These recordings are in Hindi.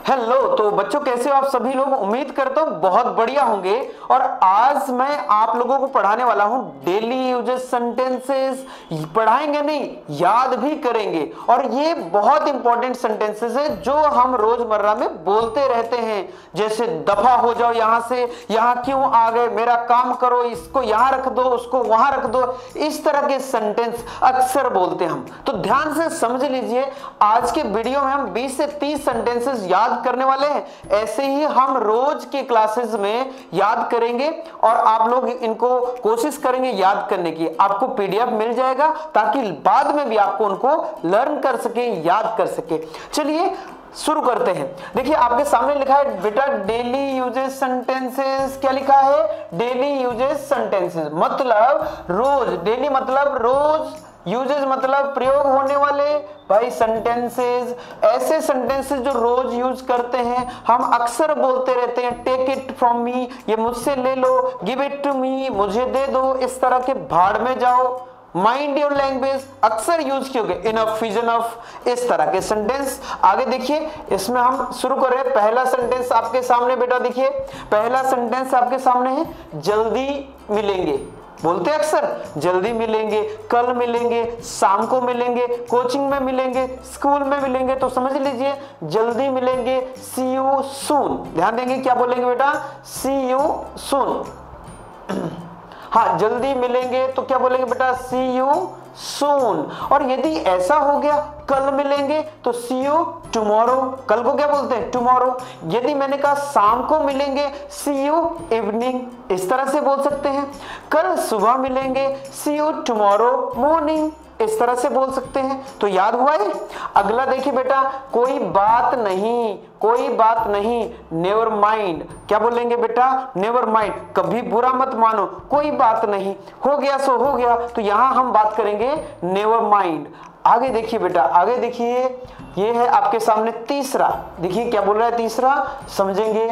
हेलो। तो बच्चों कैसे हो आप सभी लोग? उम्मीद करता हूँ बहुत बढ़िया होंगे। और आज मैं आप लोगों को पढ़ाने वाला हूँ डेली यूजेस सेंटेंसेस। पढ़ाएंगे नहीं, याद भी करेंगे। और ये बहुत इंपॉर्टेंट सेंटेंसेस है जो हम रोजमर्रा में बोलते रहते हैं। जैसे दफा हो जाओ यहाँ से, यहाँ क्यों आ गए, मेरा काम करो, इसको यहाँ रख दो, उसको वहां रख दो। इस तरह के सेंटेंस अक्सर बोलते हैं हम। तो ध्यान से समझ लीजिए, आज के वीडियो में हम 20 से 30 सेंटेंसेस याद करने वाले हैं। ऐसे ही हम रोज के क्लासेस में याद करेंगे और आप लोग इनको कोशिश करेंगे याद करने की। आपको पीडीएफ मिल जाएगा ताकि बाद में भी आपको उनको लर्न कर सके, याद कर सके। चलिए शुरू करते हैं। देखिए आपके सामने लिखा है बेटा डेली यूजेस सेंटेंसेस। क्या लिखा है? डेली यूजेस सेंटेंसेस मतलब रोज। डेली मतलब रोज, यूजेस मतलब प्रयोग होने वाले। भाई सेंटेंसेस, ऐसे सेंटेंसेस जो रोज यूज करते हैं, हम अक्सर बोलते रहते हैं। टेक इट फ्रॉम मी, ये मुझसे ले लो। गिव इट टू मी, मुझे दे दो। इस तरह के भाड़ में जाओ। माइंड योर लैंग्वेज अक्सर यूज किए गए। इनफ इज इनफ, इस तरह के सेंटेंस। आगे देखिए, इसमें हम शुरू कर रहे हैं। पहला सेंटेंस आपके सामने बेटा देखिए, पहला सेंटेंस आपके सामने है जल्दी मिलेंगे। बोलते अक्सर जल्दी मिलेंगे, कल मिलेंगे, शाम को मिलेंगे, कोचिंग में मिलेंगे, स्कूल में मिलेंगे। तो समझ लीजिए जल्दी मिलेंगे, सी यू सून। ध्यान देंगे क्या बोलेंगे बेटा? सी यू सून। हाँ, जल्दी मिलेंगे तो क्या बोलेंगे बेटा? सी यू सून। और यदि ऐसा हो गया कल मिलेंगे तो सी यू टुमारो। कल को क्या बोलते हैं? टुमारो। यदि मैंने कहा शाम को मिलेंगे, सी यू इवनिंग। इस तरह से बोल सकते हैं। कल सुबह मिलेंगे, सी यू टुमारो मॉर्निंग। इस तरह से बोल सकते हैं। तो याद हुआ है। अगला देखिए बेटा, कोई बात नहीं, कोई बात नहीं, नेवर माइंड। क्या बोलेंगे बेटा? Never mind. कभी बुरा मत मानो, कोई बात नहीं, हो गया सो हो गया। तो यहां हम बात करेंगे नेवर माइंड। आगे देखिए बेटा, आगे देखिए, ये है आपके सामने तीसरा। देखिए क्या बोल रहा है तीसरा, समझेंगे।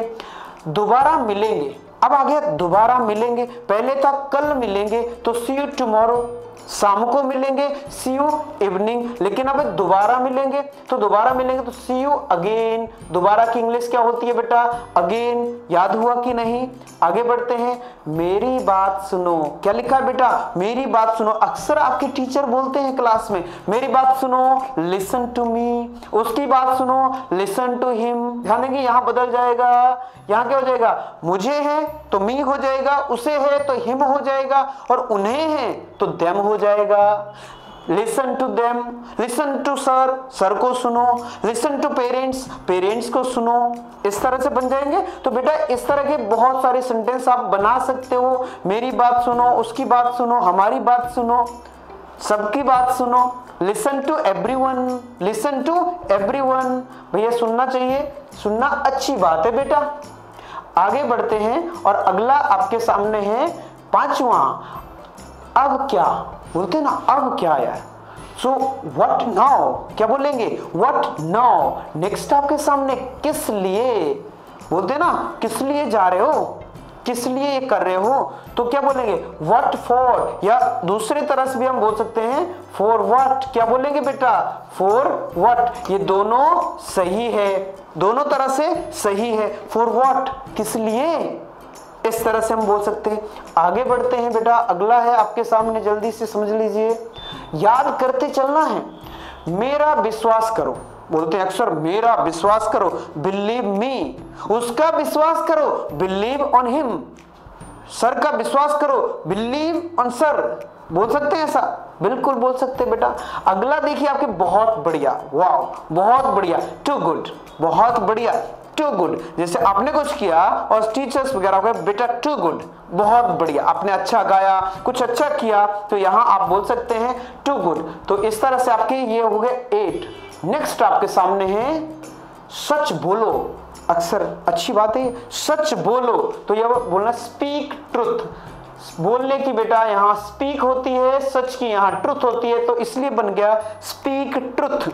दोबारा मिलेंगे। अब आ गया दोबारा मिलेंगे। पहले था कल मिलेंगे तो सी यू टुमारो, शाम को मिलेंगे, सी यू इवनिंग। लेकिन अब दोबारा मिलेंगे, तो दोबारा मिलेंगे तो सी यू अगेन। दोबारा की इंग्लिश क्या होती है बेटा? अगेन। याद हुआ कि नहीं? आगे बढ़ते हैं। मेरी बात सुनो। क्या लिखा है बेटा? मेरी बात सुनो। अक्सर आपके टीचर बोलते हैं क्लास में, मेरी बात सुनो, लिसन टू मी। उसकी बात सुनो, लिसन टू हिम। ध्यान देंगे यहां बदल जाएगा। यहां क्या हो जाएगा? मुझे है तो मी हो जाएगा, उसे है तो हिम हो जाएगा, और उन्हें है तो देम हो जाएगा। Listen to them, listen to sir, सर को सुनो। लिसन टू पेरेंट्स, पेरेंट्स को सुनो। इस तरह से बन जाएंगे। तो बेटा इस तरह के बहुत सारे सेंटेंस आप बना सकते हो। मेरी बात सुनो, उसकी बात सुनो, हमारी बात सुनो, सबकी बात सुनो। Listen to everyone, listen to everyone. भैया सुनना चाहिए, सुनना अच्छी बात है बेटा। आगे बढ़ते हैं और अगला आपके सामने है पांचवा। अब क्या बोलते हैं ना? अब क्या यार? So what now. क्या बोलेंगे? What now. नेक्स्ट आपके सामने किस लिए। बोलते हैं ना किस लिए जा रहे हो, किस लिए ये कर रहे हो। तो क्या बोलेंगे? What for. या दूसरी तरह से भी हम बोल सकते हैं फॉर व्हाट। क्या बोलेंगे बेटा? For what. ये दोनों सही है, दोनों तरह से सही है। फॉर व्हाट, किस लिए। इस तरह से हम बोल सकते हैं। आगे बढ़ते हैं बेटा, अगला है आपके सामने, जल्दी से समझ लीजिए। याद करते चलना है। मेरा विश्वास करो। बोलते हैं अक्सर मेरा विश्वास करो, बिलीव मी। उसका विश्वास करो, बिलीव ऑन हिम। सर का विश्वास करो, बिलीव ऑन सर। बोल सकते हैं ऐसा? बिल्कुल बोल सकते हैं बेटा। अगला देखिए आपके, बहुत बढ़िया, वाह बहुत बढ़िया, टू गुड, बहुत बढ़िया, टू गुड। जैसे आपने कुछ किया और टीचर्स वगैरह को बेटा टू गुड, बहुत बढ़िया, आपने अच्छा गाया, कुछ अच्छा किया, तो यहां आप बोल सकते हैं टू गुड। तो इस तरह से आपके ये हो गए 8। नेक्स्ट आपके सामने है सच बोलो। अक्सर अच्छी बात है, सच बोलो। तो यह बोलना स्पीक ट्रुथ। बोलने की बेटा यहाँ स्पीक होती है, सच की यहाँ ट्रुथ होती है, तो इसलिए बन गया स्पीक ट्रुथ।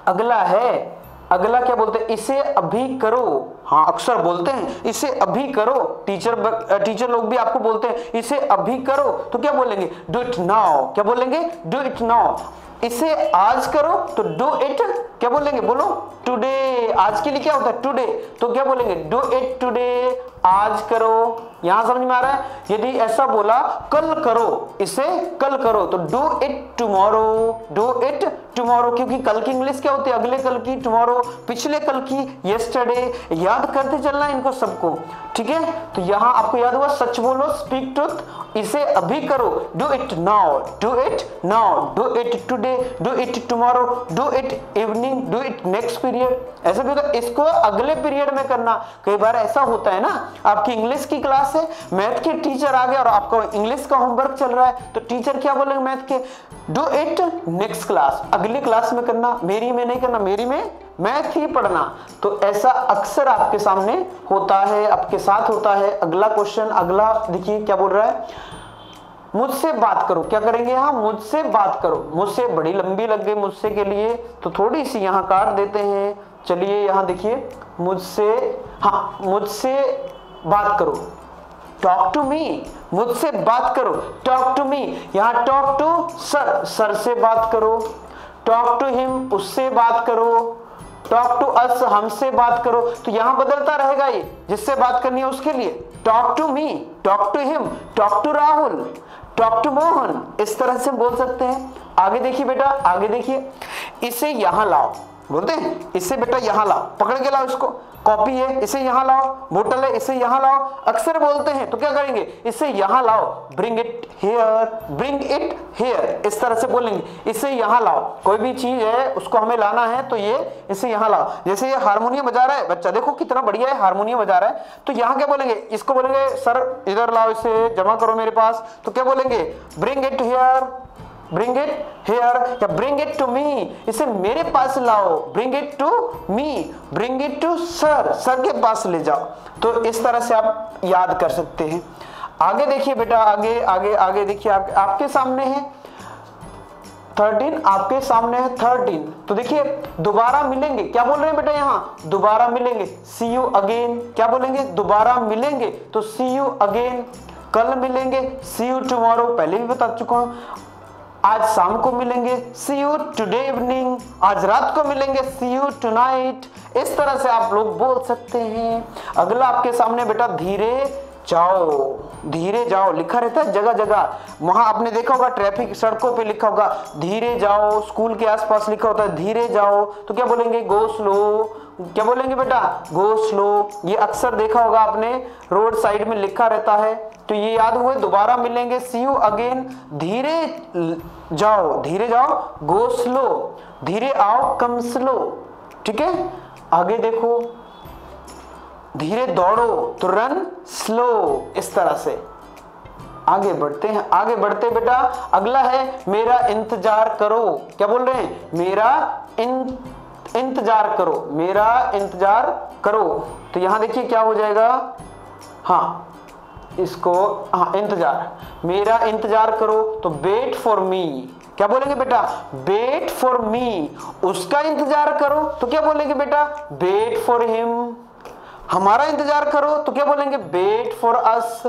अगला है, अगला क्या बोलते हैं? इसे अभी करो। हाँ अक्सर बोलते हैं इसे अभी करो। टीचर लोग भी आपको बोलते हैं इसे अभी करो। तो क्या बोलेंगे? Do it now. क्या बोलेंगे? Do it now. इसे आज करो तो डू इट क्या बोलेंगे, बोलो टुडे। आज के लिए क्या होता है टुडे, तो क्या बोलेंगे डू इट टुडे, आज करो। यहां समझ में आ रहा है। यदि ऐसा बोला कल करो, इसे कल करो तो do it tomorrow, do it tomorrow, क्योंकि कल की इंग्लिश क्या होती है, अगले कल की, टुमारो पिछले कल की, यस्टरडे। याद करते चलना इनको सबको, ठीक है। तो यहां आपको याद हुआ सच बोलो, स्पीक ट्रुथ, इसे अभी करो, do it now, do it now, do it today, do it tomorrow, do it evening, do it next period. ऐसा भी होता है, इसको अगले पीरियड में करना। कई बार ऐसा होता है ना, आपकी इंग्लिश की क्लास है, मैथ के टीचर आ गए और आपका इंग्लिश का होमवर्क चल रहा है, तो टीचर क्या बोलेंगे मैथ के, डू इट नेक्स्ट क्लास, अगली क्लास में करना, मेरी में नहीं करना, मेरी में मैथ ही पढ़ना। तो ऐसा अक्सर आपके सामने होता है, आपके साथ होता है। अगला क्वेश्चन, अगला देखिए क्या बोल रहा है, मुझसे बात करो। क्या करेंगे यहां, मुझसे बात करो। मुझसे बड़ी लंबी लग गई मुझसे के लिए, तो थोड़ी सी यहां काट देते हैं। चलिए यहां देखिए मुझसे, हाँ मुझसे बात करो, टॉक टू मी, मुझसे बात करो, टॉक टू मी। यहां टॉक टू सर, सर से बात करो, टॉक टू हिम, उससे बात करो, टॉक टू अस, हमसे बात करो। तो यहां बदलता रहेगा, ये जिससे बात करनी है उसके लिए talk to me, talk to him, talk to Rahul, talk to Mohan, इस तरह से बोल सकते हैं। आगे देखिए बेटा, आगे देखिए, इसे यहां लाओ, बोलते हैं इसे बेटा यहां लाओ, पकड़ के लाओ इसको, कॉपी है इसे यहां लाओ, बोतल है इसे यहां लाओ, अक्सर बोलते हैं। तो क्या करेंगे, इसे यहां लाओ, bring it here, bring it here, इस तरह से बोलेंगे, इसे यहां लाओ। कोई भी चीज है उसको हमें लाना है तो ये इसे यहां लाओ। जैसे ये हारमोनियम बजा रहा है बच्चा, देखो कितना बढ़िया है, हारमोनियम बजा रहा है, तो यहां क्या बोलेंगे, इसको बोलेंगे सर इधर लाओ, इसे जमा करो मेरे पास। तो क्या बोलेंगे, bring it here, bring it here, या ब्रिंग इट टू मी, इसे मेरे पास लाओ, bring it to me, bring it to sir, सर के पास ले जाओ। तो इस तरह से आप याद कर सकते हैं। आगे देखिए बेटा, आगे आगे आगे देखिए, आपके सामने है 13, आपके सामने है 13। तो देखिए दोबारा मिलेंगे, क्या बोल रहे हैं बेटा यहां, दोबारा मिलेंगे, सी यू अगेन। क्या बोलेंगे, दोबारा मिलेंगे तो सी यू अगेन। कल मिलेंगे, सी यू टुमारो, पहले भी बता चुका हूं। आज शाम को मिलेंगे, सी यू टुडे इवनिंग। आज रात को मिलेंगे, सी यू टुनाइट। इस तरह से आप लोग बोल सकते हैं। अगला आपके सामने बेटा, धीरे जाओ, धीरे जाओ लिखा रहता है जगह जगह। वहां आपने देखा होगा ट्रैफिक सड़कों पे लिखा होगा धीरे जाओ, स्कूल के आसपास लिखा होता है धीरे जाओ, तो क्या बोलेंगे, गो स्लो। क्या बोलेंगे बेटा, गो स्लो। ये अक्सर देखा होगा आपने, रोड साइड में लिखा रहता है। तो ये याद हुए, दोबारा मिलेंगे, सी यू अगेन, धीरे जाओ, धीरे जाओ, गो स्लो, धीरे आओ, कम स्लो, ठीक है। आगे देखो, धीरे दौड़ो तो रन स्लो, इस तरह से आगे बढ़ते हैं। आगे बढ़ते बेटा, अगला है मेरा इंतजार करो। क्या बोल रहे हैं, मेरा इंतजार करो, मेरा इंतजार करो। तो यहां देखिए क्या हो जाएगा, हाँ इसको, हाँ इंतजार, मेरा इंतजार करो तो वेट फॉर मी। क्या बोलेंगे बेटा, वेट फॉर मी। उसका इंतजार करो तो क्या बोलेंगे बेटा, वेट फॉर हिम। हमारा इंतजार करो तो क्या बोलेंगे, वेट फॉर अस।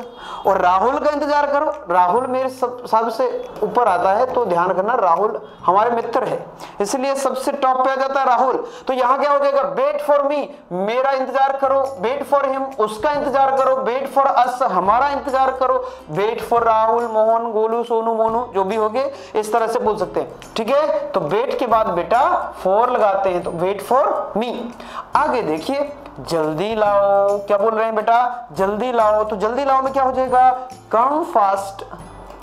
और राहुल का इंतजार करो, राहुल मेरे सबसे ऊपर आता है, तो ध्यान करना राहुल हमारे मित्र है, इसलिए सबसे टॉप पे आ जाता है राहुल। तो यहां क्या हो जाएगा, वेट फॉर मी, मेरा इंतजार करो, वेट फॉर हिम, उसका इंतजार करो, वेट फॉर अस, हमारा इंतजार करो, वेट फॉर राहुल, मोहन, गोलू, सोनू, मोनू, जो भी होगे इस तरह से बोल सकते हैं, ठीक है। तो वेट के बाद बेटा फॉर लगाते हैं, तो वेट फॉर मी। आगे देखिए, जल्दी लाओ। क्या बोल रहे हैं बेटा, जल्दी लाओ। तो जल्दी लाओ में क्या हो जाएगा, कम फास्ट,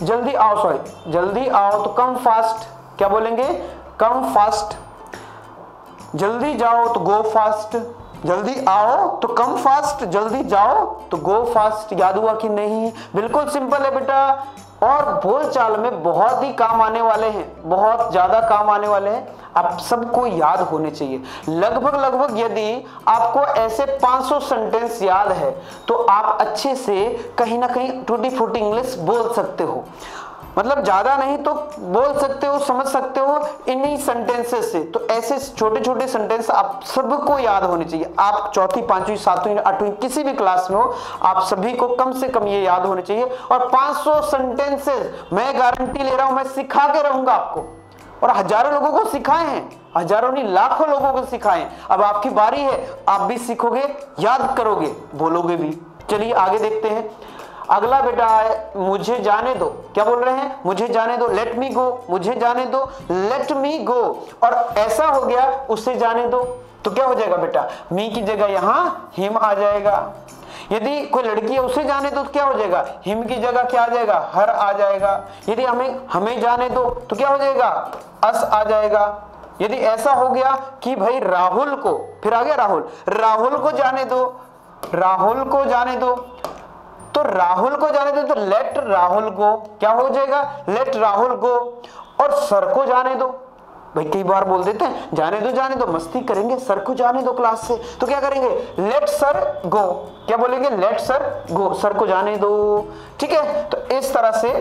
जल्दी आओ, सॉरी जल्दी आओ तो कम फास्ट। क्या बोलेंगे, कम फास्ट। जल्दी जाओ तो गो फास्ट, जल्दी आओ तो कम फास्ट, जल्दी जाओ तो गो फास्ट। याद हुआ कि नहीं, बिल्कुल सिंपल है बेटा, और बोलचाल में बहुत ही काम आने वाले हैं, बहुत ज्यादा काम आने वाले हैं, आप सबको याद होने चाहिए। लगभग यदि आपको ऐसे 500 सेंटेंस याद है तो आप अच्छे से कहीं ना कहीं टूटी फूटी इंग्लिश बोल सकते हो। मतलब ज्यादा नहीं तो बोल सकते हो, समझ सकते हो इन्हीं सेंटेंसेस से। तो ऐसे छोटे छोटे सेंटेंस आप सबको याद होने चाहिए। आप चौथी, पांचवी, सातवीं, आठवीं किसी भी क्लास में हो, आप सभी को कम से कम ये याद होने चाहिए। और 500 सेंटेंसेस मैं गारंटी ले रहा हूं, मैं सिखा के रहूंगा आपको। और हजारों लोगों को सिखाए हैं, हजारों नहीं लाखों लोगों को सिखाए हैं। अब आपकी बारी है, आप भी सीखोगे, याद करोगे, बोलोगे भी। चलिए आगे देखते हैं। अगला बेटा है मुझे जाने दो। क्या बोल रहे हैं? मुझे जाने दो, लेट मी गो। मुझे जाने दो, लेट मी गो। और ऐसा हो गया उसे जाने दो, तो क्या हो जाएगा बेटा? मी की जगह यहां हिम आ जाएगा। यदि कोई लड़की है उसे जाने दो तो क्या हो जाएगा? हिम की जगह क्या आ जाएगा? हर आ जाएगा। यदि हमें जाने दो तो क्या हो जाएगा? अस आ जाएगा। यदि ऐसा हो गया कि भाई राहुल को, फिर आ गया राहुल को जाने दो, राहुल को जाने दो, तो राहुल को जाने दो तो लेट राहुल गो। क्या हो जाएगा? लेट राहुल गो। और सर को जाने दो, भाई कई बार बोल देते हैं जाने दो मस्ती करेंगे, सर को जाने दो क्लास से, तो क्या करेंगे? लेट सर गो। क्या बोलेंगे? लेट सर गो, सर को जाने दो। ठीक है, तो इस तरह से।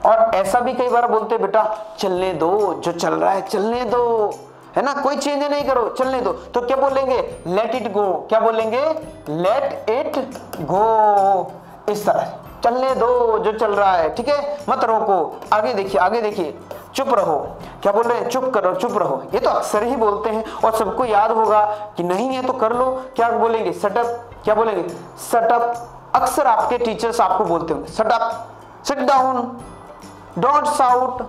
और ऐसा भी कई बार बोलते हैं बेटा चलने दो, जो चल रहा है चलने दो, है ना, कोई चेंज नहीं करो, चलने दो। तो क्या बोलेंगे? Let it go. क्या बोलेंगे? Let it go. इस तरह चलने दो जो चल रहा है, ठीक है, मत रोको। आगे देखिए, चुप रहो। क्या बोल रहे हैं? चुप करो, चुप रहो। ये तो अक्सर ही बोलते हैं और सबको याद होगा कि नहीं है तो कर लो। क्या बोलेंगे? सटअप। क्या बोलेंगे? सटअप। अक्सर आपके टीचर्स आपको बोलते होंगे सटअप, sit down, don't shout,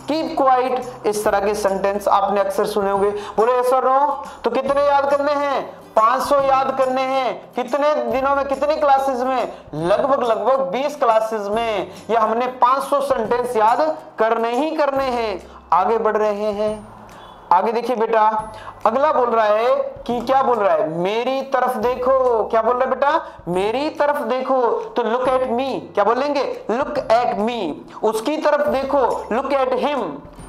keep quiet. इस तरह के सेंटेंस आपने अक्सर सुने होंगे। बोले सर नो, तो कितने याद करने हैं? 500 याद करने हैं। कितने दिनों में, कितनी क्लासेस में? लगभग 20 क्लासेस में। या हमने 500 सेंटेंस याद करने ही करने हैं। आगे बढ़ रहे हैं। आगे देखिए बेटा, अगला बोल रहा है कि क्या बोल रहा है? मेरी तरफ देखो। क्या बोल रहा है बेटा? मेरी तरफ देखो, तो लुक एट मी। क्या बोलेंगे? Look at me. उसकी तरफ देखो, लुक एट हिम।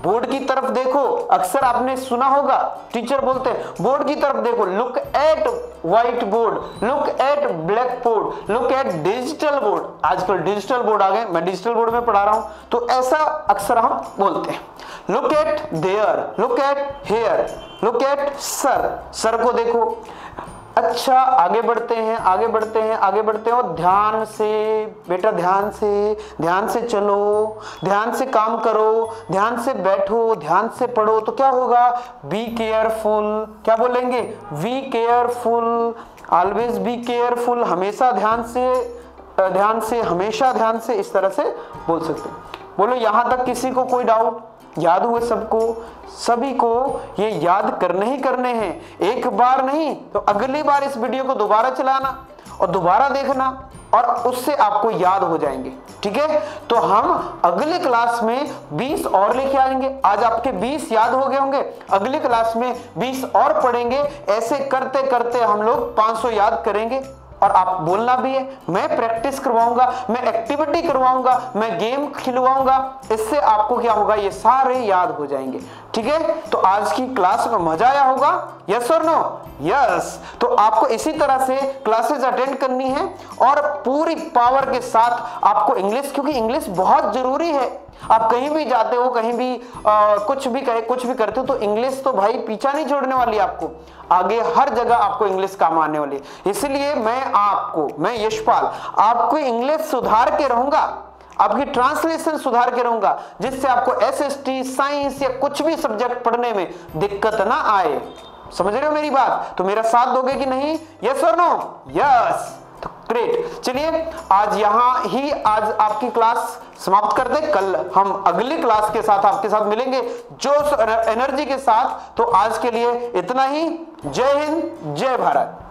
बोर्ड की तरफ देखो, अक्सर आपने सुना होगा टीचर बोलते हैं बोर्ड की तरफ देखो, look at white board, look at black board, look at digital board. आजकल डिजिटल बोर्ड आ गए, मैं डिजिटल बोर्ड में पढ़ा रहा हूं, तो ऐसा अक्सर हम बोलते हैं। Look at there, look at here, look at sir, सर को देखो। अच्छा आगे बढ़ते हैं और ध्यान से बेटा, ध्यान से चलो, ध्यान से काम करो, ध्यान से बैठो, ध्यान से पढ़ो, तो क्या होगा? Be careful. क्या बोलेंगे? Be careful, always be careful, हमेशा ध्यान से, इस तरह से बोल सकते हैं। बोलो यहां तक किसी को कोई डाउट? याद हुए सबको? सभी को ये याद करने ही करने हैं, एक बार नहीं तो अगली बार इस वीडियो को दोबारा चलाना और दोबारा देखना, और उससे आपको याद हो जाएंगे। ठीक है, तो हम अगले क्लास में 20 और लेके आएंगे। आज आपके 20 याद हो गए होंगे, अगली क्लास में 20 और पढ़ेंगे। ऐसे करते करते हम लोग 500 याद करेंगे। और आप बोलना भी है, मैं प्रैक्टिस करवाऊंगा, मैं एक्टिविटी करवाऊंगा, मैं गेम खिलवाऊंगा, इससे आपको क्या होगा? ये सारे याद हो जाएंगे। ठीक है, तो आज की क्लास में मजा आया होगा? यस और नो? यस। तो आपको इसी तरह से क्लासेस अटेंड करनी है और पूरी पावर के साथ आपको इंग्लिश, क्योंकि इंग्लिश बहुत जरूरी है। आप कहीं भी जाते हो, कहीं भी कुछ भी करते हो, तो इंग्लिश तो भाई पीछा नहीं छोड़ने वाली, आपको आगे हर जगह आपको इंग्लिश काम आने वाली। इसलिए मैं यशपाल आपको इंग्लिश सुधार के रहूंगा, आपकी ट्रांसलेशन सुधार के रहूंगा, जिससे आपको एसएसटी, साइंस या कुछ भी सब्जेक्ट पढ़ने में दिक्कत ना आए। समझ रहे हो मेरी बात? तो मेरा साथ दोगे कि नहीं? यस और नो? यस। तो ग्रेट। चलिए आज आपकी क्लास समाप्त कर दे। कल हम अगली क्लास के साथ आपके साथ मिलेंगे जोश और एनर्जी के साथ। तो आज के लिए इतना ही। जय हिंद, जय भारत।